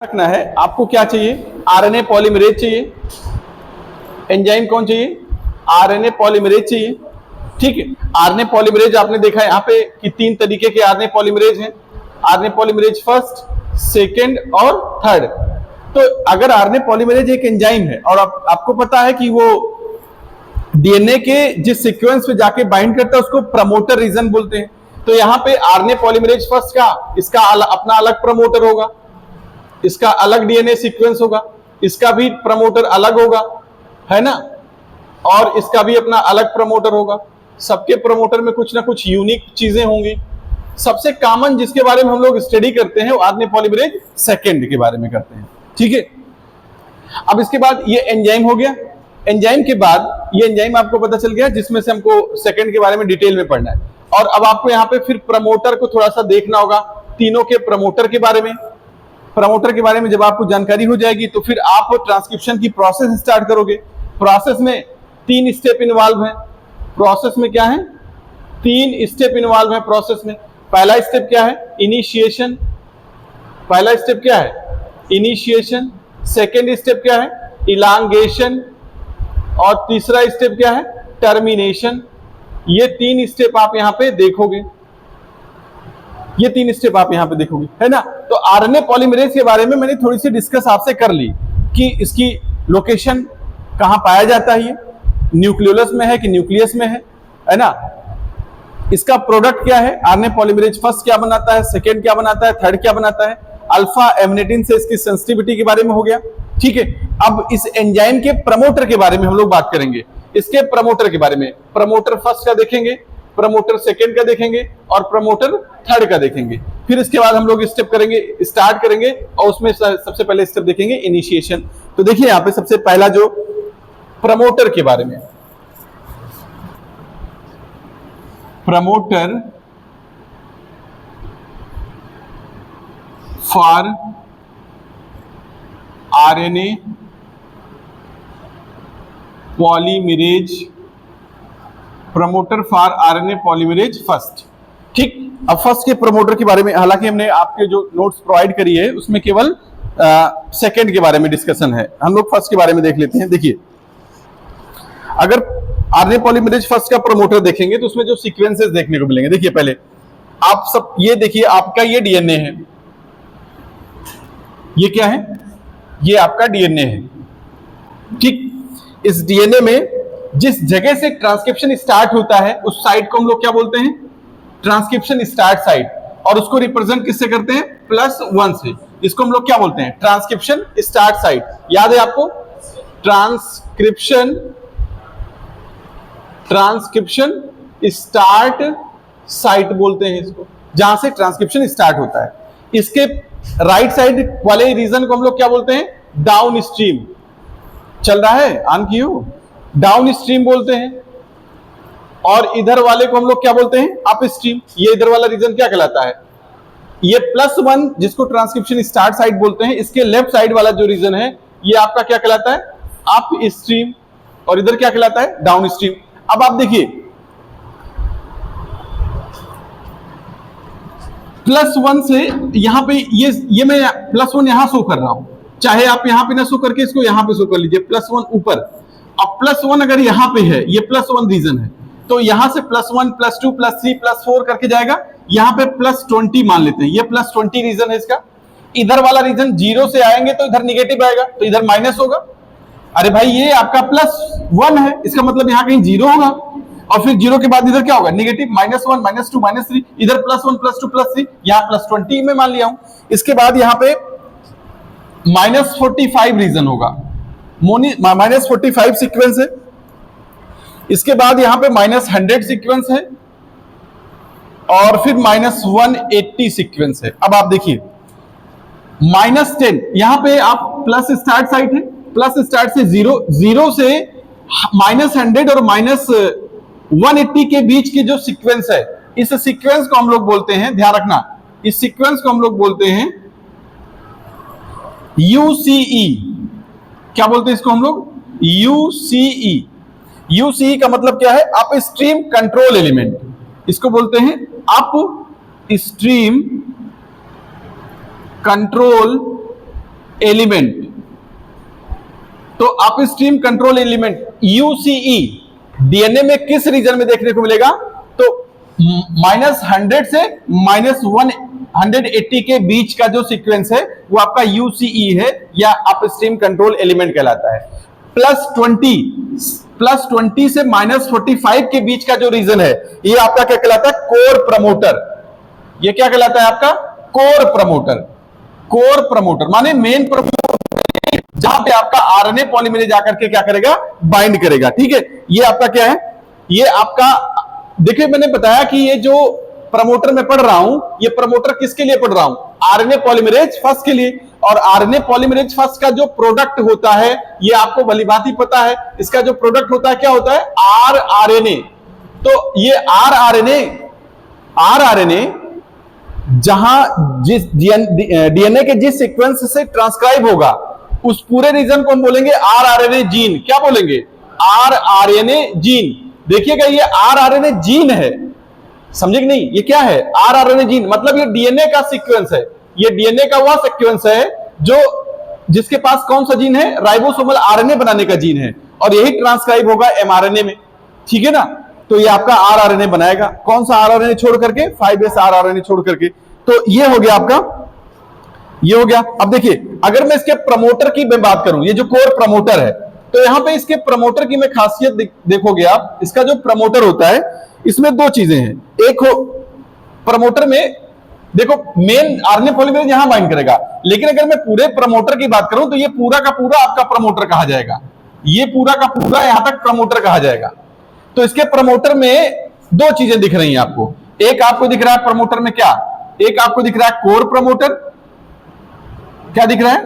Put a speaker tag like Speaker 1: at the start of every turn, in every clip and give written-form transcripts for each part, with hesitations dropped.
Speaker 1: रखना है आपको क्या चाहिए, आरएनए पॉलीमरेज चाहिए। एंजाइम कौन चाहिए, आरएनए पॉलीमरेज चाहिए। ठीक है, आरएनए पॉलीमरेज आपने देखा है यहाँ पे कि 3 तरीके के आरएनए पॉलीमरेज हैं, आरएनए पॉलीमरेज फर्स्ट, सेकंड और थर्ड। तो अगर आरएनए पॉलीमरेज एक एंजाइम है और आपको पता है कि वो डीएनए के जिस सीक्वेंस पे जाके बाइंड करता है उसको प्रमोटर रीजन बोलते हैं। तो यहाँ पे आरएनए पॉलीमरेज फर्स्ट का इसका अपना अलग प्रमोटर होगा, इसका अलग डीएनए सीक्वेंस होगा, इसका भी प्रमोटर अलग होगा, है ना, और इसका भी अपना अलग प्रमोटर होगा। सबके प्रमोटर में कुछ ना कुछ यूनिक चीजें होंगी। सबसे कॉमन जिसके बारे में हम लोग स्टडी करते हैं वो आरएनए पॉलीमरेज सेकंड के बारे में करते हैं। ठीक है, अब इसके बाद ये एंजाइम हो गया। एंजाइम के बाद ये एंजाइम आपको पता चल गया जिसमें से हमको सेकंड के बारे में डिटेल में पढ़ना है। और अब आपको यहाँ पे फिर प्रमोटर को थोड़ा सा देखना होगा, तीनों के प्रमोटर के बारे में। प्रमोटर के बारे में जब आपको जानकारी हो जाएगी तो फिर आप ट्रांसक्रिप्शन की प्रोसेस स्टार्ट करोगे। प्रोसेस में 3 स्टेप इन्वॉल्व है। प्रोसेस में क्या है, 3 स्टेप इन्वॉल्व है प्रोसेस में। पहला स्टेप क्या है, इनिशिएशन। पहला स्टेप क्या है, इनिशिएशन। सेकेंड स्टेप क्या है, इलांगेशन। और तीसरा स्टेप क्या है, टर्मिनेशन। ये 3 स्टेप आप यहां पे देखोगे, ये 3 स्टेप आप यहां पे देखोगे, है ना। तो आरएनए पॉलीमरेज के बारे में मैंने थोड़ी सी डिस्कस आपसे कर ली कि इसकी लोकेशन कहां पाया जाता है, ये न्यूक्लियोलस में है कि न्यूक्लियस में है ना। इसका प्रोडक्ट क्या है, आरएनए पॉलीमरेज फर्स्ट क्या बनाता है, सेकेंड क्या बनाता है, थर्ड क्या बनाता है। अल्फा एमिनेटिन से इसकी सेंसिटिविटी के बारे में हो गया। ठीक है, अब इस एंजाइम के प्रमोटर के बारे में हम लोग बात करेंगे। इसके प्रमोटर के बारे में, प्रमोटर फर्स्ट का देखेंगे, प्रमोटर सेकंड का देखेंगे और प्रमोटर थर्ड का देखेंगे। फिर इसके बाद हम लोग स्टेप करेंगे, स्टार्ट करेंगे और उसमें सबसे पहले स्टेप देखेंगे इनिशिएशन। तो देखिए यहां पे सबसे पहला जो प्रमोटर के बारे में, promoter for RNA polymerase, promoter for RNA polymerase first. ठीक, अब फर्स्ट के प्रमोटर के बारे में, हालांकि हमने आपके जो नोट्स प्रोवाइड करी है उसमें केवल सेकंड के बारे में डिस्कशन है, हम लोग फर्स्ट के बारे में देख लेते हैं। देखिए, अगर आरएनए पॉलीमरेज फर्स्ट का प्रमोटर देखेंगे तो उसमें जो सीक्वेंसेस देखने को मिलेंगे, देखिए पहले आप सब ये देखिए, आपका ये डीएनए है, ये क्या है, ये आपका डीएनए है। ठीक, इस डीएनए में जिस जगह से ट्रांसक्रिप्शन स्टार्ट होता है उस साइट को हम लोग क्या बोलते हैं, ट्रांसक्रिप्शन स्टार्ट साइट। और उसको रिप्रेजेंट किससे करते हैं, +1 से। इसको हम लोग क्या बोलते हैं, ट्रांसक्रिप्शन स्टार्ट साइट। याद है आपको, ट्रांसक्रिप्शन स्टार्ट साइट बोलते हैं इसको, जहां से ट्रांसक्रिप्शन स्टार्ट होता है। इसके राइट साइड वाले रीजन को हम लोग क्या बोलते हैं, डाउन स्ट्रीम। चल रहा है, ऑन कियो, डाउन स्ट्रीम बोलते हैं। और इधर वाले को हम लोग क्या बोलते हैं, अप स्ट्रीम। ये इधर वाला रीजन क्या कहलाता है, ये +1 जिसको ट्रांसक्रिप्शन स्टार्ट साइट बोलते हैं, इसके लेफ्ट साइड वाला जो रीजन है ये आपका क्या कहलाता है, अप स्ट्रीम। और इधर क्या कहलाता है, डाउन स्ट्रीम। अब आप देखिए, +1 से यहां पे ये मैं +1 यहां शो कर रहा हूं, चाहे आप यहां पे ना शो करके इसको यहां पे शो कर लीजिए, +1 ऊपर। अब +1 अगर यहां पे है, ये +1 रीजन है, तो यहां से +1 +2 +3 +4 करके जाएगा, यहां पे +20 मान लेते हैं, ये +20 रीजन है इसका। इधर वाला रीजन 0 से आएंगे तो इधर निगेटिव आएगा, तो इधर माइनस होगा। अरे भाई ये आपका +1 है, इसका मतलब यहां कहीं 0 होगा, और फिर 0 के बाद इधर क्या होगा, निगेटिव, -1 -2 -3, इधर +1 +2 +3, यहां +20 में मान लिया हूं। इसके बाद यहां पे -45 रीजन होगा, -45 सीक्वेंस है। इसके बाद यहां पे -100 सीक्वेंस है और फिर -180 सीक्वेंस है। अब आप देखिए, -10 यहां पे आप प्लस स्टार्ट साइट है, प्लस स्टार्ट से 0 से -100 और -180 के बीच की जो सीक्वेंस है, इस सीक्वेंस को हम लोग बोलते हैं, ध्यान रखना, इस सीक्वेंस को हम लोग बोलते हैं UCE। क्या बोलते हैं इसको हम लोग, UCE। UCE का मतलब क्या है, अप स्ट्रीम कंट्रोल एलिमेंट, इसको बोलते हैं अप स्ट्रीम कंट्रोल एलिमेंट। तो अपस्ट्रीम कंट्रोल एलिमेंट यूसीई डीएनए में किस रीजन में देखने को मिलेगा? तो -100 से -180 के बीच का जो सीक्वेंस है वो आपका यूसीई है या अपस्ट्रीम कंट्रोल एलिमेंट कहलाता है। +20 से -45 के बीच का जो रीजन है ये आपका क्या कहलाता है? Core promoter. ये क्या कहलाता है आपका? Core promoter. कोर प्रमोटर माने मेन प्रमोटर, जहां पे आपका आरएनए पॉलीमरेज आकर के क्या करेगा? बाइंड करेगा। ठीक है, ये आपका क्या है? ये आपका देखिए, मैंने बताया कि ये जो प्रमोटर मैं पढ़ रहा हूं, ये प्रमोटर किसके लिए पढ़ रहा हूं? आरएनए पॉलीमरेज फर्स्ट के लिए। और आरएनए पॉलीमरेज फर्स्ट का जो प्रोडक्ट होता है ये आपको भलीभांति पता है। इसका जो प्रोडक्ट होता है क्या होता है? आरआरएनए। तो ये आरआरएनए जहां जिस डीएनए के जिस सीक्वेंस से ट्रांसक्राइब होगा उस पूरे रीजन को हम बोलेंगे आरआरएनए जीन। क्या बोलेंगे? RRNA gene. देखिएगा ये आरआरएनए जीन है, समझे कि नहीं? ये क्या है? आरआरएनए जीन मतलब ये डीएनए का सीक्वेंस है। ये डीएनए का वह सीक्वेंस है जो जिसके पास कौन सा जीन है? राइबोसोमल आरएनए बनाने का जीन है, और यही ट्रांसक्राइब होगा एमआरएनए में। ठीक है ना? तो ये आपका आरआरएनए बनाएगा। कौन सा आरआरएनए छोड़ करके? 5S आरआरएनए छोड़ करके। तो ये हो गया आपका, ये हो गया। अब देखिए, अगर मैं इसके प्रमोटर की मैं बात करूं, ये जो कोर प्रमोटर है, तो यहां पे इसके प्रमोटर की मैं खासियत देखोगे आप। इसका जो प्रमोटर होता है इसमें दो चीजें हैं। एक हो प्रमोटर में देखो मेन आरएनए पॉलीमरेज यहां बाइंड करेगा, लेकिन अगर मैं पूरे प्रमोटर की बात करूं तो ये पूरा का पूरा आपका प्रमोटर कहा जाएगा। ये पूरा का पूरा यहां तक प्रमोटर कहा जाएगा। तो इसके प्रमोटर में दो चीजें दिख रही हैं आपको। एक आपको दिख रहा है प्रमोटर में क्या? एक आपको दिख रहा है कोर प्रमोटर। क्या दिख रहा है?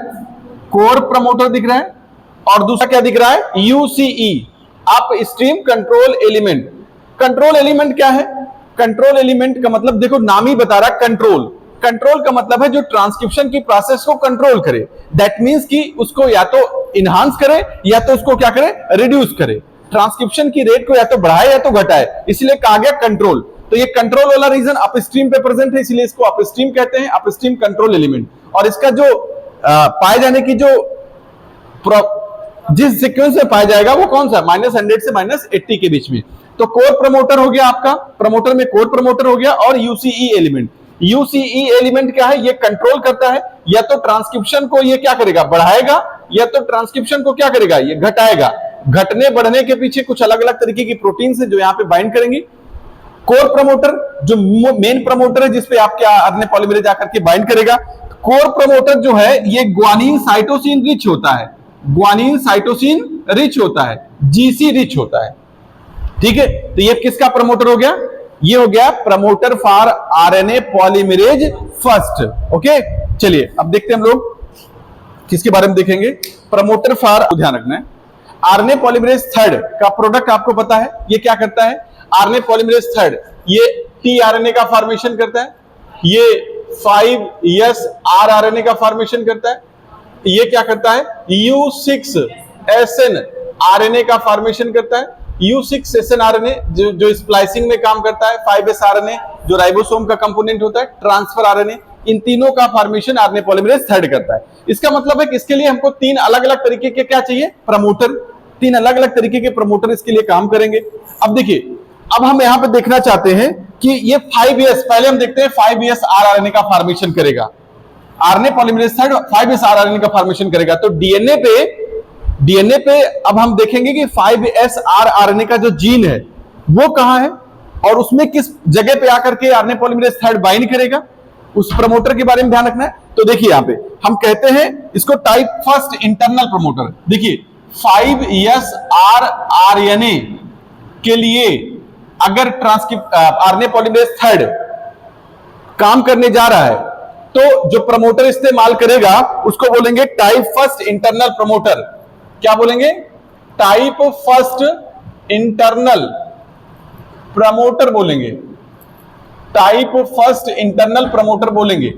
Speaker 1: कोर प्रमोटर दिख रहा है। और दूसरा क्या दिख रहा है? UCE, upstream control element. Control element क्या है? कंट्रोल एलिमेंट का मतलब देखो नाम ही बता रहा है कंट्रोल। कंट्रोल का मतलब है जो ट्रांसक्रिप्शन की प्रोसेस को कंट्रोल करे। दैट मींस कि उसको या तो इनहांस करे या तो उसको क्या करे? रिड्यूस करे। ट्रांसक्रिप्शन की रेट को या तो बढ़ाए या तो घटाए, इसलिए कहा गया कंट्रोल। तो ये कंट्रोल वाला रीजन अपस्ट्रीम पे प्रेजेंट है, इसलिए इसको अपस्ट्रीम कहते हैं, अपस्ट्रीम कंट्रोल एलिमेंट। और इसका जो पाए जाने की जो जिस सीक्वेंस में पाया जाएगा वो कौन सा? -100 से -80 के बीच में। तो कोर प्रमोटर हो गया आपका, प्रमोटर में कोर प्रमोटर हो गया। और यूसीई एलिमेंट, यूसीई एलिमेंट क्या है? ये कंट्रोल करता है, या तो ट्रांसक्रिप्शन को ये क्या करेगा? बढ़ाएगा, या तो ट्रांसक्रिप्शन को क्या करेगा? ये घटाएगा। घटने बढ़ने के पीछे कुछ अलग अलग तरीके की प्रोटीन है जो यहां पे बाइंड करेंगी। कोर प्रमोटर जो मेन प्रमोटर है जिसपे आपके आरएनए पॉलीमरेज आकर के बाइंड करेगा। कोर प्रमोटर जो है ये ग्वानिन साइटोसिन रिच होता है, ग्वानिन साइटोसिन रिच होता है, जीसी रिच होता है। ठीक है, तो ये किसका प्रमोटर हो गया? ये हो गया promoter for RNA polymerase first. Okay, चलिए अब देखते हैं हम लोग किसके बारे में देखेंगे। प्रमोटर फॉर, ध्यान रखना है, आरएनए पॉलीमरेज थर्ड का प्रोडक्ट आपको पता है ये क्या करता है? आरएनए पॉलीमरेज थर्ड ये टीआरएनए का फॉर्मेशन करता है, ये 5S आरआरएनए का फॉर्मेशन करता है, ये क्या करता है? U6SN आरएनए का फॉर्मेशन करता है। U6SN आरएनए जो स्प्लाइसिंग में काम करता है, 5S आरएनए जो राइबोसोम का कंपोनेंट होता है, ट्रांसफर आरएनए, इन तीनों का फॉर्मेशन आरएनए पॉलीमरेज थर्ड करता है। इसका मतलब है कि इसके लिए हमको तीन अलग अलग तरीके के क्या चाहिए? प्रमोटर। तीन अलग अलग तरीके के प्रमोटर इसके लिए काम करेंगे। अब देखिए, अब हम यहां पे देखना चाहते हैं कि ये 5S, पहले हम देखते हैं 5S आरआरएनए का फॉर्मेशन करेगा। RNA polymerase third 5S rRNA का फॉर्मेशन करेगा। तो डीएनए पे अब हम देखेंगे कि 5S आरआरएनए का जो जीन है वो कहां है और उसमें किस जगह पे आकर के आरएनए पॉलीमरेज थर्ड बाइंड करेगा, उस प्रमोटर के बारे में ध्यान रखना है। तो देखिए यहां पे हम कहते हैं इसको टाइप फर्स्ट इंटरनल प्रमोटर। देखिए 5S आरआरएनए के लिए अगर आरएनए पॉलीमरेज थर्ड काम करने जा रहा है तो जो प्रमोटर इस्तेमाल करेगा उसको बोलेंगे टाइप फर्स्ट इंटरनल प्रमोटर। क्या बोलेंगे? टाइप फर्स्ट इंटरनल प्रमोटर बोलेंगे, टाइप फर्स्ट इंटरनल प्रमोटर बोलेंगे।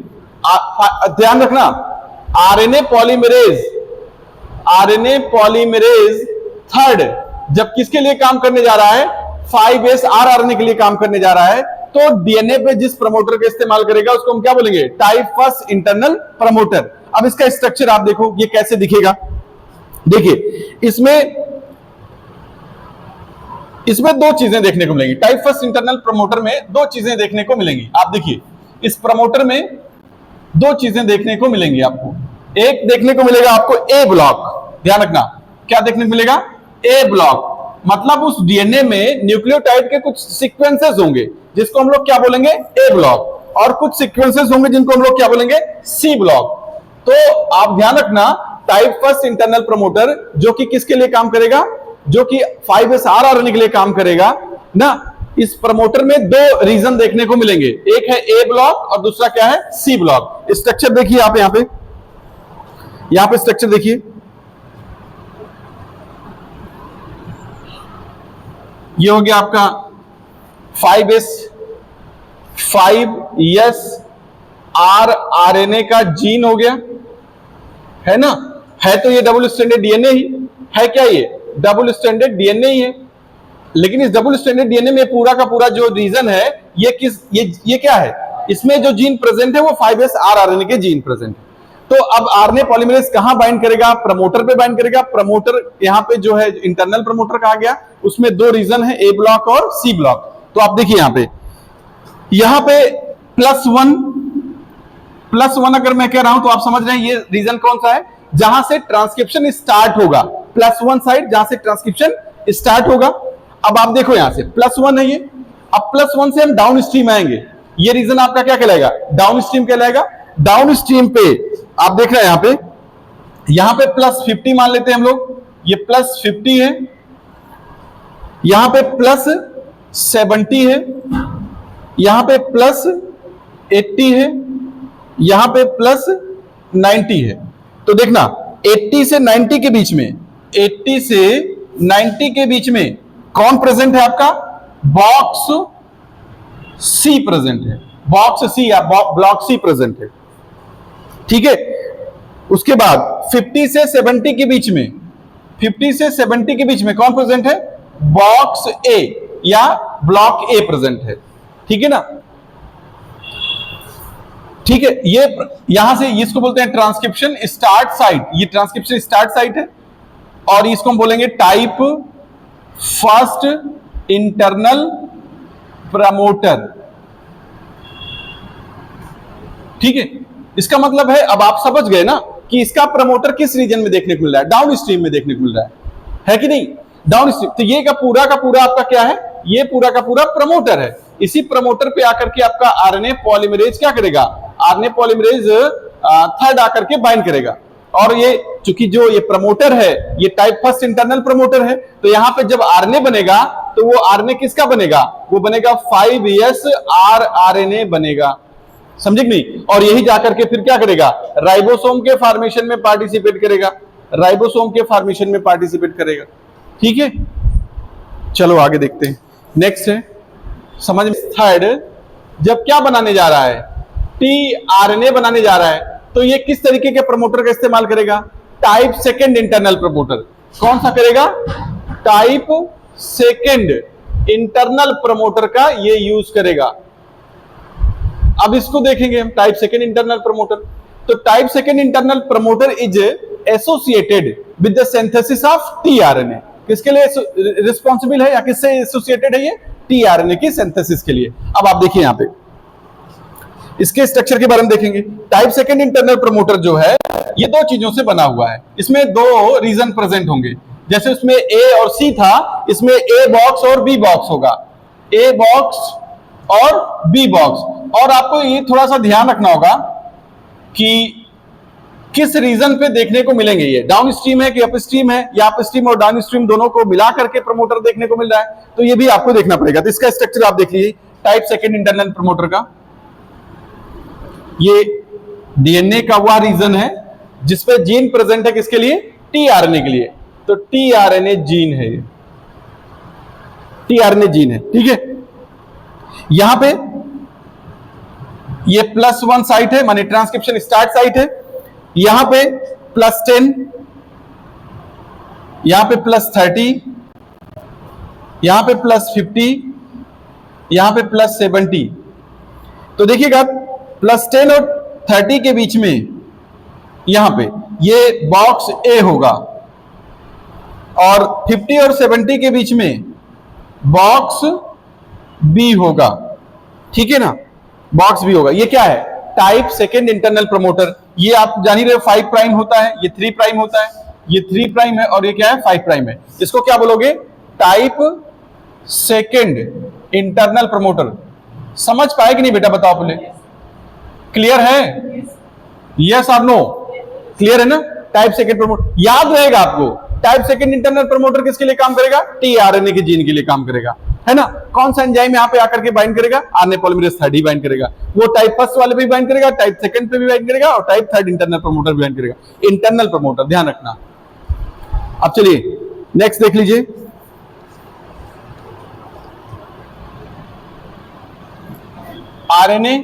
Speaker 1: ध्यान रखना, आरएनए पॉलीमरेज थर्ड जब किसके लिए काम करने जा रहा है? 5S आरआरएनए के लिए काम करने जा रहा है, तो डीएनए पे जिस प्रमोटर का इस्तेमाल करेगा उसको हम क्या बोलेंगे? Type first internal promoter. अब इसका स्ट्रक्चर आप देखो ये कैसे दिखेगा। देखिए इसमें दो चीजें देखने को मिलेंगी। टाइप फर्स्ट इंटरनल प्रमोटर में दो चीजें देखने को मिलेंगी। आप देखिए इस प्रमोटर में दो चीजें देखने को मिलेंगी आपको। एक देखने को मिलेगा आपको ए ब्लॉक, ध्यान रखना क्या देखने को मिलेगा, ए ब्लॉक, मतलब उस डीएनए में न्यूक्लियोटाइड के कुछ सीक्वेंसेस होंगे जिसको हम लोग क्या बोलेंगे, ए ब्लॉक, और कुछ सीक्वेंसेस होंगे जिनको हम लोग क्या बोलेंगे, सी ब्लॉक। तो आप ध्यान रखना टाइप फर्स्ट इंटरनल प्रमोटर जो कि किसके लिए काम करेगा, जो कि 5s आरआरएनए के लिए काम करेगा ना। इस प्रमोटर में दो रीजन देखने को मिलेंगे, एक है ए ब्लॉक और दूसरा क्या है, सी ब्लॉक। स्ट्रक्चर देखिए आप यहां पे स्ट्रक्चर देखिए, ये हो गया आपका 5s 5s आरआरएनए का जीन हो गया, है ना। है तो ये डबल स्ट्रैंडेड डीएनए ही है, क्या ये डबल स्ट्रैंडेड डीएनए ही है। लेकिन इस डबल स्ट्रैंडेड डीएनए में पूरा का पूरा जो रीजन है ये क्या है, इसमें जो जीन प्रेजेंट है वो 5s आरआरएनए के जीन प्रेजेंट है। तो अब आरएनए पॉलीमरेज कहां बाइंड करेगा, प्रमोटर पे बाइंड करेगा। प्रमोटर यहां पे जो है इंटरनल प्रमोटर कहा गया, उसमें दो रीजन है, ए ब्लॉक और सी ब्लॉक। तो आप देखिए यहां पे +1 अगर मैं कह रहा हूं तो आप समझ रहे हैं ये रीजन कौन सा है, जहां से ट्रांसक्रिप्शन स्टार्ट होगा, +1 साइड जहां से ट्रांसक्रिप्शन स्टार्ट होगा। अब आप देखो यहां से +1 है ये, अब +1 से हम डाउन स्ट्रीम आएंगे, ये रीजन आपका क्या कहलाएगा, डाउन स्ट्रीम कहलाएगा। डाउन स्ट्रीम पे आप देख रहे हैं यहां पे +50 मान लेते हैं हम लोग, ये +50 है, यहां पे +70 है, यहां पे +80 है, यहां पे +90 है। तो देखना 80 से 90 के बीच में, 80 से 90 के बीच में कौन प्रेजेंट है आपका, बॉक्स सी प्रेजेंट है, बॉक्स सी या ब्लॉक सी प्रेजेंट है, ठीक है। उसके बाद 50 से 70 के बीच में, 50 से 70 के बीच में कौन प्रेजेंट है, बॉक्स ए या ब्लॉक ए प्रेजेंट है, ठीक है ना। ठीक है, ये यहां से इसको बोलते हैं ट्रांसक्रिप्शन स्टार्ट साइट, ये ट्रांसक्रिप्शन स्टार्ट साइट है, और इसको हम बोलेंगे टाइप फर्स्ट इंटरनल प्रमोटर, ठीक है। इसका मतलब है अब आप समझ गए ना कि इसका प्रमोटर किस रीजन में देखने को मिल रहा है, डाउन स्ट्रीम में देखने को मिल रहा है कि नहीं, डाउन स्ट्रीम। तो ये का पूरा आपका क्या है, ये पूरा का पूरा प्रमोटर है। इसी प्रमोटर पे आकर के आपका आरएनए पॉलीमरेज क्या करेगा, आरएनए पॉलीमरेज थर्ड आकर के बाइंड करेगा। और ये चूंकि जो ये प्रमोटर है ये टाइप फर्स्ट इंटरनल प्रमोटर है, तो यहां पे जब आरएनए बनेगा तो वो आरएनए किसका बनेगा, वो बनेगा 5s आरआरएनए बनेगा, समझे कि नहीं। और यही जाकर के फिर क्या करेगा, राइबोसोम के फॉर्मेशन में पार्टिसिपेट करेगा, राइबोसोम के फॉर्मेशन में पार्टिसिपेट करेगा, ठीक है। चलो आगे देखते हैं, नेक्स्ट है समझ में। थर्ड, जब क्या बनाने जा रहा है, टीआरएनए बनाने जा रहा है, तो ये किस तरीके के प्रमोटर का इस्तेमाल करेगा, टाइप सेकेंड इंटरनल प्रमोटर। कौन सा करेगा, टाइप सेकेंड इंटरनल प्रमोटर का ये यूज करेगा। अब इसको देखेंगे हम, टाइप सेकेंड इंटरनल प्रमोटर। तो type second internal promoter is associated with the synthesis of tRNA. किसके लिए रिस्पॉन्सिबल है या किससे एसोसिएटेड है, ये टीआरएनए की सिंथेसिस के लिए। अब आप देखिए यहां पे इसके स्ट्रक्चर के बारे में देखेंगे। टाइप सेकेंड इंटरनल प्रमोटर जो है ये दो चीजों से बना हुआ है, इसमें दो रीजन प्रेजेंट होंगे। जैसे उसमें ए और सी था, इसमें ए बॉक्स और बी बॉक्स होगा, ए बॉक्स और बी बॉक्स। और आपको ये थोड़ा सा ध्यान रखना होगा कि किस रीजन पे देखने को मिलेंगे, ये डाउन स्ट्रीम है कि अप स्ट्रीम है, या अप स्ट्रीम और डाउन स्ट्रीम दोनों को मिला करके प्रमोटर देखने को मिल रहा है, तो ये भी आपको देखना पड़ेगा। तो इसका स्ट्रक्चर आप देख लीजिए टाइप सेकेंड इंटरनल प्रमोटर का। ये डीएनए का वह रीजन है जिसपे जीन प्रेजेंट है, किसके लिए, टीआरएनए के लिए। तो टीआरएनए जीन है, टीआरएनए जीन है, ठीक है। यहां पे ये +1 साइट है, माने ट्रांसक्रिप्शन स्टार्ट साइट है। यहां पे +10, यहां पे +30, यहां पे +50, यहां पे +70। तो देखिएगा +10 और 30 के बीच में यहां पे ये बॉक्स ए होगा और 50 और 70 के बीच में बॉक्स बी होगा, ठीक है ना, बॉक्स बी होगा। ये क्या है? Type second internal promoter. ये आप जान ही रहे हो 5 प्राइम होता है, ये 3 प्राइम होता है, ये 3 प्राइम है और ये क्या है? 5 प्राइम है। इसको क्या बोलोगे? Type second internal promoter. समझ पाए कि नहीं बेटा? बताओ पहले। क्लियर है? यस और नो? क्लियर है ना? टाइप सेकेंड प्रमोटर याद रहेगा आपको। टाइप सेकेंड इंटरनल प्रमोटर किसके लिए काम करेगा? टीआरएनए के जीन के लिए काम करेगा, है ना। कौन सा एंजाइम यहां पे आकर के बाइंड करेगा? आरएनए पॉलीमरेज थर्ड ही बाइंड करेगा। वो टाइप फर्स्ट वाले पे भी बाइंड करेगा, टाइप सेकंड पे भी बाइंड करेगा और टाइप थर्ड इंटरनल प्रमोटर भी बाइंड करेगा। इंटरनल प्रमोटर ध्यान रखना। अब चलिए नेक्स्ट देख लीजिए। आरएनए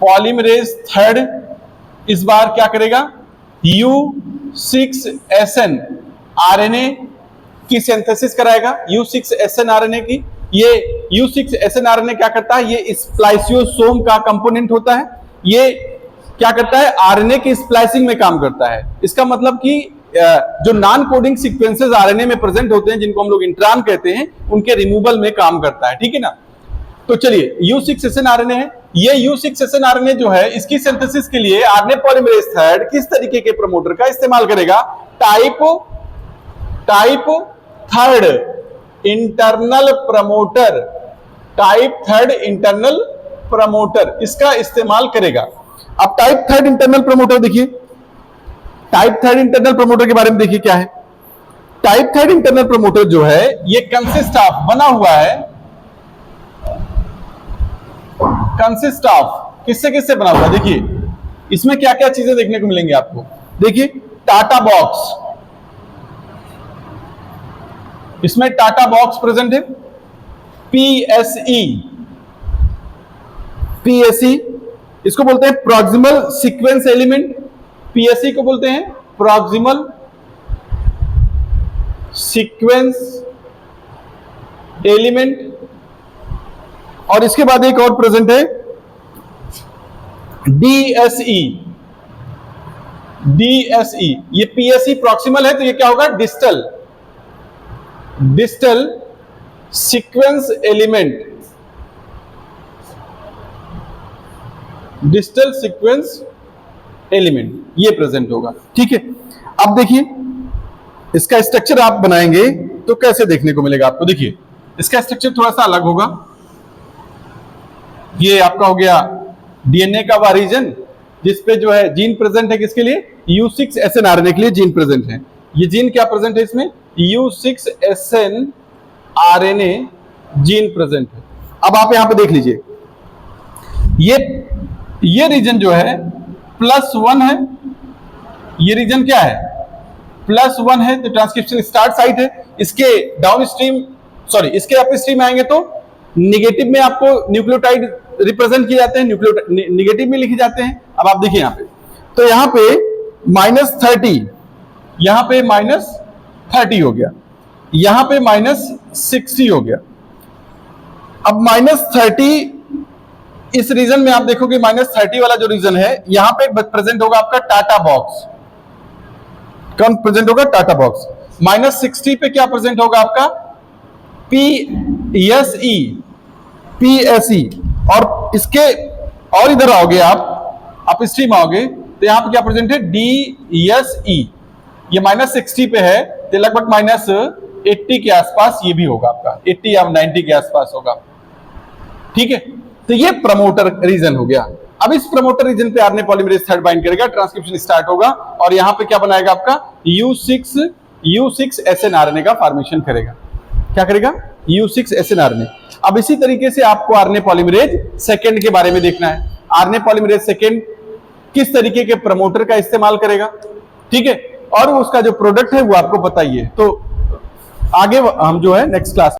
Speaker 1: पॉलीमरेज थर्ड इस बार क्या करेगा? U6SN आरएनए की सिंथेसिस कराएगा, U6SN आरएनए की। ये U6SN आरएनए क्या करता है? ये स्प्लाइसियोसोम का कंपोनेंट होता है। ये क्या करता है? आरएनए की स्प्लाइसिंग में काम करता है। इसका मतलब कि जो नॉन कोडिंग सीक्वेंसेस आरएनए में प्रेजेंट होते हैं, जिनको हम लोग इंट्रान कहते हैं, उनके रिमूवल में काम करता है, ठीक है ना। तो चलिए U6SN आरएनए है। ये U6SN आरएनए जो है, इसकी सिंथेसिस के लिए आरएनए पॉलीमरेज थर्ड किस तरीके के प्रमोटर का इस्तेमाल करेगा? Type third internal promoter, type third internal promoter इसका इस्तेमाल करेगा। अब टाइप थर्ड इंटरनल प्रमोटर देखिए, टाइप थर्ड इंटरनल प्रमोटर के बारे में देखिए क्या है। टाइप थर्ड इंटरनल प्रमोटर जो है, ये कंसिस्ट ऑफ बना हुआ है, कंसिस्ट ऑफ किससे किससे बना हुआ है? देखिए इसमें क्या क्या चीजें देखने को मिलेंगी आपको। देखिए टाटा बॉक्स, इसमें टाटा बॉक्स प्रेजेंट है। पीएसई इसको बोलते हैं प्रॉक्सिमल सीक्वेंस एलिमेंट। पीएसई को बोलते हैं प्रॉक्सिमल सीक्वेंस एलिमेंट। और इसके बाद एक और प्रेजेंट है डीएसई। डीएसई ये पीएसई प्रॉक्सिमल है, तो ये क्या होगा? Distal sequence element, distal sequence element ये प्रेजेंट होगा, ठीक है। अब देखिए इसका स्ट्रक्चर आप बनाएंगे तो कैसे देखने को मिलेगा आपको। देखिए इसका स्ट्रक्चर थोड़ा सा अलग होगा। ये आपका हो गया डीएनए का वह रीजन जिसपे जो है जीन प्रेजेंट है, किसके लिए? U6SN आरएनए के लिए जीन प्रेजेंट है। ये जीन क्या प्रेजेंट है इसमें? U6SN आरएनए जीन प्रेजेंट है। अब आप यहां पे देख लीजिए, ये रीजन जो है +1 है। ये रीजन क्या है? +1 है, तो ट्रांसक्रिप्शन स्टार्ट साइट है। इसके डाउन स्ट्रीम इसके अप स्ट्रीम आएंगे तो निगेटिव में आपको न्यूक्लियोटाइड रिप्रेजेंट किए जाते हैं, न्यूक्लियोटाइड निगेटिव में लिखे जाते हैं। अब आप देखिए यहां पे, तो यहां पे -30, यहां पे -30 हो गया, यहां पे -60 हो गया। अब -30 इस रीजन में आप देखोगे, -30 वाला जो रीजन है, यहां पे प्रेजेंट होगा आपका टाटा बॉक्स। कौन प्रेजेंट होगा? TATA box. -60 पे क्या प्रेजेंट होगा आपका? पीएसई। और इसके और इधर आओगे आप, अप स्ट्रीम आओगे तो यहां पे क्या प्रेजेंट है? डीएसई। ये -60 पे है, तो लगभग -80 के आसपास ये भी होगा आपका, 80 या 90 के आसपास होगा, ठीक है। तो ये प्रमोटर रीजन हो गया। अब इस प्रमोटर रीजन पे आरएनए पॉलीमरेज थर्ड बाइंड करेगा, ट्रांसक्रिप्शन स्टार्ट होगा और यहां पे क्या बनाएगा आपका? U6SN आरएनए का फॉर्मेशन करेगा। क्या करेगा? U6SN RNA. अब इसी तरीके से आपको आरएनए पॉलीमरेज सेकंड के बारे में देखना है। आरएनए पॉलीमरेज सेकंड किस तरीके के प्रमोटर का इस्तेमाल करेगा, ठीक है, और उसका जो प्रोडक्ट है वो आपको बताइए। तो आगे हम जो है नेक्स्ट क्लास